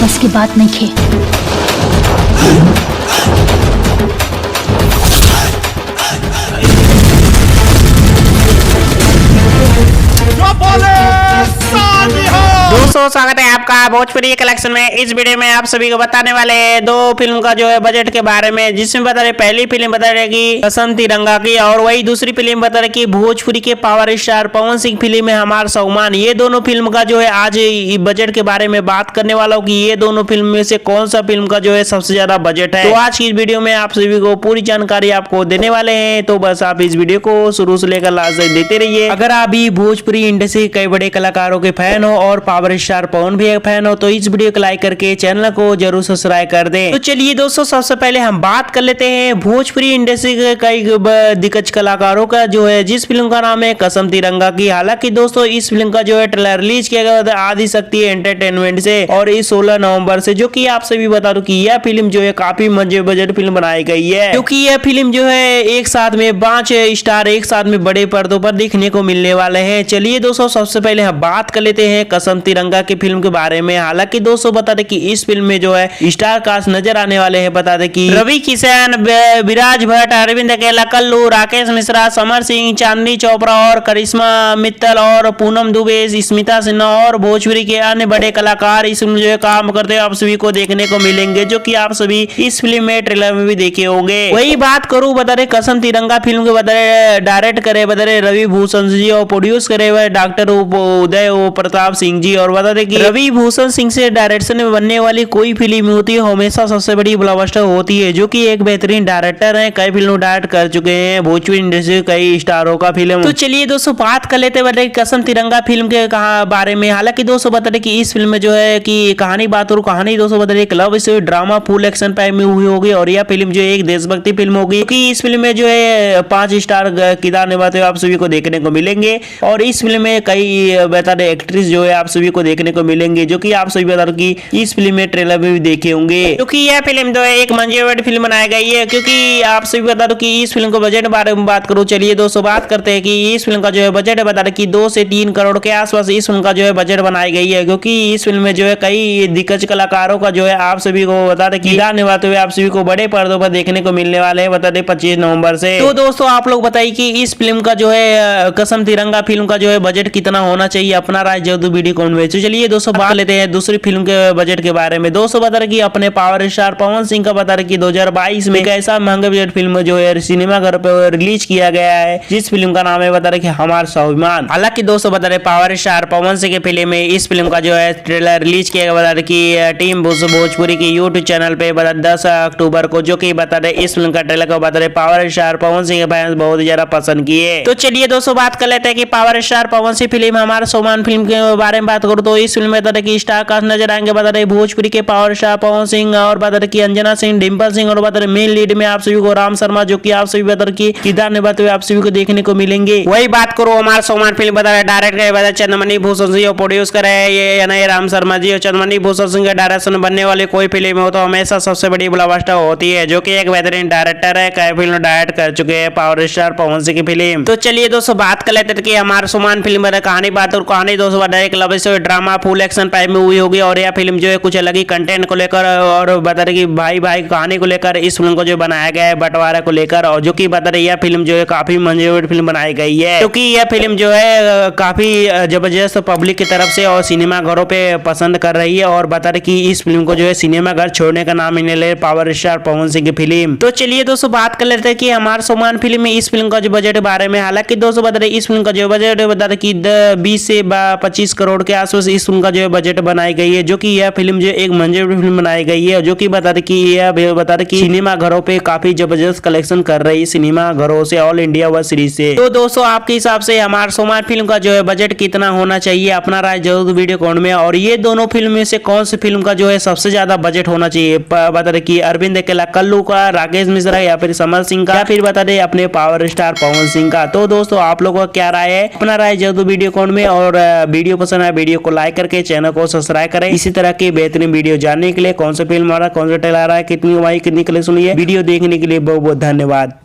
बस की बात नहीं खे। दोस्तों स्वागत है आपका भोजपुरी कलेक्शन में। इस वीडियो में आप सभी को बताने वाले हैं दो फिल्म का जो है बजट के बारे में, जिसमें बता रहे पहली फिल्म बता रहे की कसम तिरंगा की, और वही दूसरी फिल्म बता रहे की भोजपुरी के power star Pawan Singh film है हमार सलमान। ये दोनों फिल्म का जो है आज बजट के बारे में बात करने वाला हूँ कि ये दोनों फिल्म में से कौन सा फिल्म का जो है सबसे ज्यादा बजट है। तो आज की इस वीडियो में आप सभी को पूरी जानकारी आपको देने वाले हैं, तो बस आप इस वीडियो को शुरू से लेकर लास्ट तक देखते रहिए। अगर आप भी भोजपुरी इंडस्ट्री के कई बड़े कलाकारों के फैन हो और पावर स्टार पवन भी एक फैन हो तो इस वीडियो को लाइक करके चैनल को जरूर सब्सक्राइब कर दें। तो चलिए दोस्तों, सबसे पहले हम बात कर लेते हैं भोजपुरी इंडस्ट्री के कई दिग्गज कलाकारों का जो है, जिस फिल्म का नाम है कसम तिरंगा की। हालांकि दोस्तों इस फिल्म का जो है ट्रेलर रिलीज किया गया था आदिशक्ति एंटरटेनमेंट से, और इस 16 नवंबर से, जो कि आप सभी बता दूं कि यह फिल्म जो है काफी मजे बजट फिल्म बनाई गई है, क्योंकि यह फिल्म जो है एक साथ में 5 स्टार एक साथ में बड़े पर्दों पर देखने को मिलने वाले हैं। चलिए दोस्तों, सबसे पहले हम बात कर लेते हैं कसम तिरंगा की फिल्म के बारे में। हालांकि दोस्तों बता दें कि इस फिल्म में जो है स्टार कास्ट नजर आने वाले हैं। बता दें कि रवि किशन, विराज भट्ट, अरविंद अकेला, कल्लू, राकेश मिश्रा, समर सिंह, चांदनी चोपड़ा और करिश्मा मित्तल और पूनम दुबे, स्मिता सिन्हा और भोजपुरी के अन्य बड़े कलाकार इस फिल्म जो है काम करते हुए आप सभी को देखने को मिलेंगे, जो कि आप सभी इस फिल्म में ट्रेलर में भी देखे होंगे। वही बात करूं बता रहे कसम तिरंगा फिल्म के बता रहे डायरेक्ट करे बता रहे रवि भूषण जी और प्रोड्यूस करे हुए डॉक्टर उदय प्रताप सिंह जी। और बता दें कि रवि भूषण सिंह से डायरेक्शन में बनने वाली कोई फिल्म होती है हमेशा सबसे बड़ी ब्लॉकबस्टर होती है, जो कि एक बेहतरीन डायरेक्टर हैं, कई फिल्म डायरेक्ट कर चुके हैं भोजपुरी इंडस्ट्री कई स्टारों का फिल्म। तो चलिए दोस्तों बात कर लेते हैं कसम तिरंगा फिल्म के बारे में। हालांकि दोस्तों बता दें कि इस फिल्म में जो है कि कहानी बात और कहानी दोस्तों बता दें एक love story drama full action pack में हुई होगी, और यह फिल्म जो है एक देशभक्ति फिल्म होगी, क्योंकि इस फिल्म में जो है 5 स्टार किरदार निभाते हुए आप सभी को देखने को मिलेंगे, और इस फिल्म में कई बता दें एक्ट्रेस जो है आप सभी को देखने को मिलेंगे, जो कि आप सभी बता दो कि इस फिल्म में ट्रेलर में भी देखे होंगे। क्योंकि यह फिल्म जो है एक मंजेवर्ड फिल्म बनाई गई है, क्योंकि आप सभी बता दो कि इस फिल्म को बजट के बारे में बात करूं। चलिए दोस्तों बात करते हैं कि इस फिल्म का जो है बजट है बता दें कि 2 से 3 करोड़ के आसपास इस फिल्म का जो है बजट बनाई गई है, क्योंकि इस फिल्म में जो है कई दिग्गज कलाकारों का जो है आप सभी को बता दें किरदार निभाते हुए आप सभी को बड़े पर्दों पर देखने को मिलने वाले हैं, बता दें 25 नवंबर से। तो दोस्तों आप लोग बताइए कि इस फिल्म का जो है कसम तिरंगा फिल्म का जो है बजट कितना होना चाहिए, अपना राय जरूर वीडियो कमेंट में। चलिए दोस्तों बात लेते हैं दूसरी फिल्म के बजट के बारे में। दोस्तों बता रहे कि अपने पावर स्टार पवन सिंह का बता रहे कि 2022 में एक ऐसा महंगा बजट फिल्म जो है सिनेमा घर पर रिलीज किया गया है, जिस फिल्म का नाम है बता रहे कि हमार स्वाभिमान। हालांकि दोस्तों बता रहे पावर स्टार पवन सिंह की फिल्म में इस फिल्म का जो है ट्रेलर रिलीज किया गया बता रहे कि टीम भोजपुरी की यूट्यूब चैनल पे 10 अक्टूबर को, जो की बता रहे इस फिल्म का ट्रेलर को बता रहे पावर स्टार पवन सिंह के फैंस बहुत ज्यादा पसंद किए। तो चलिए दोस्तों बात कर लेते हैं कि power star Pawan Singh film हमारा स्वाभिमान फिल्म के बारे में बात करूँ तो इस फिल्म में बता रहे कि स्टार कास्ट नजर आएंगे बता रहे भोजपुरी के पावर स्टार पवन सिंह, और बता रहे कि अंजना सिंह, डिंपल सिंह, और बता रहे मेन लीड में आप सभी को राम शर्मा, जो कि आप सभी बता रहे कि किरदार निभाते हुए आप सभी को देखने को मिलेंगे। वही बात करो हमारा स्वाभिमान फिल्म बता रहे डायरेक्ट करे बता चंद्रमणि भूषण सिंह और प्रोड्यूस करे ये राम शर्मा जी। और चंद्रमणि भूषण सिंह के डायरेक्शन में बनने वाली कोई फिल्म हो तो हमेशा सबसे बड़ी ब्लॉकबस्टर होती है, जो कि एक बेहतरीन डायरेक्टर है, कई फिल्म डायरेक्ट कर चुके हैं पावर स्टार पवन सिंह की फिल्म। तो चलिए दोस्तों बात कर लेते हैं कि हमारा स्वाभिमान फिल्म बता कहानी बात और कहानी दोस्तों बता एक love story drama full action pack में हुई होगी, और यह फिल्म जो है कुछ अलग ही कंटेंट को लेकर और बता रहे कि भाई भाई कहानी को लेकर इस फिल्म को जो बनाया गया है बंटवारा को लेकर, और जो कि बता रहे यह फिल्म जो है काफी मंजूर फिल्म बनाई गई है, क्योंकि यह फिल्म जो है काफी जबरदस्त पब्लिक की तरफ से और सिनेमा घरों पे पसंद कर रही है, और बता रहे कि इस फिल्म को जो है सिनेमा घर छोड़ने का नाम नहीं ले पावर स्टार पवन सिंह की फिल्म। तो चलिए दोस्तों बात कर लेते हैं कि हमारे स्वाभिमान फिल्म में इस फिल्म का जो बजट बारे में। हालांकि दोस्तों बता रहे इस फिल्म का जो बजट बता रहे कि 20 से 25 करोड़ के आसपास इस फिल्म का जो है बजट बनाई गई है, जो कि यह फिल्म जो एक मंजूर फिल्म बनाई गई है, जो कि बता रहे कि यह बता रहे कि सिनेमा घरों पे काफी जबरदस्त कलेक्शन कर रही है सिनेमा घरों से ऑल इंडिया व सीरीज से। तो दोस्तों आपके हिसाब से हमारे स्वाभिमान फिल्म का जो है बजट कितना होना चाहिए, अपना राय जरूर वीडियो कमेंट में। और ये दोनों फिल्म में से कौन सी फिल्म का जो है सबसे ज्यादा बजट होना चाहिए, बता रहे कि अरविंद अकेला, कल्लू का, राकेश मिश्रा या फिर समर सिंह का, या फिर बता दे अपने पावर स्टार पवन सिंह का। तो दोस्तों आप लोगों का क्या राय है, अपना राय जरूर वीडियो कमेंट में। और वीडियो पसंद आए वीडियो को लाइक करके चैनल को सब्सक्राइब करें। इसी तरह की बेहतरीन वीडियो जानने के लिए कौन सा फिल्म आ रहा है, कौन सा ट्रेलर आ रहा है, कितनी कमाई कितनी कलेक्शन हुई है, वीडियो देखने के लिए बहुत बहुत धन्यवाद।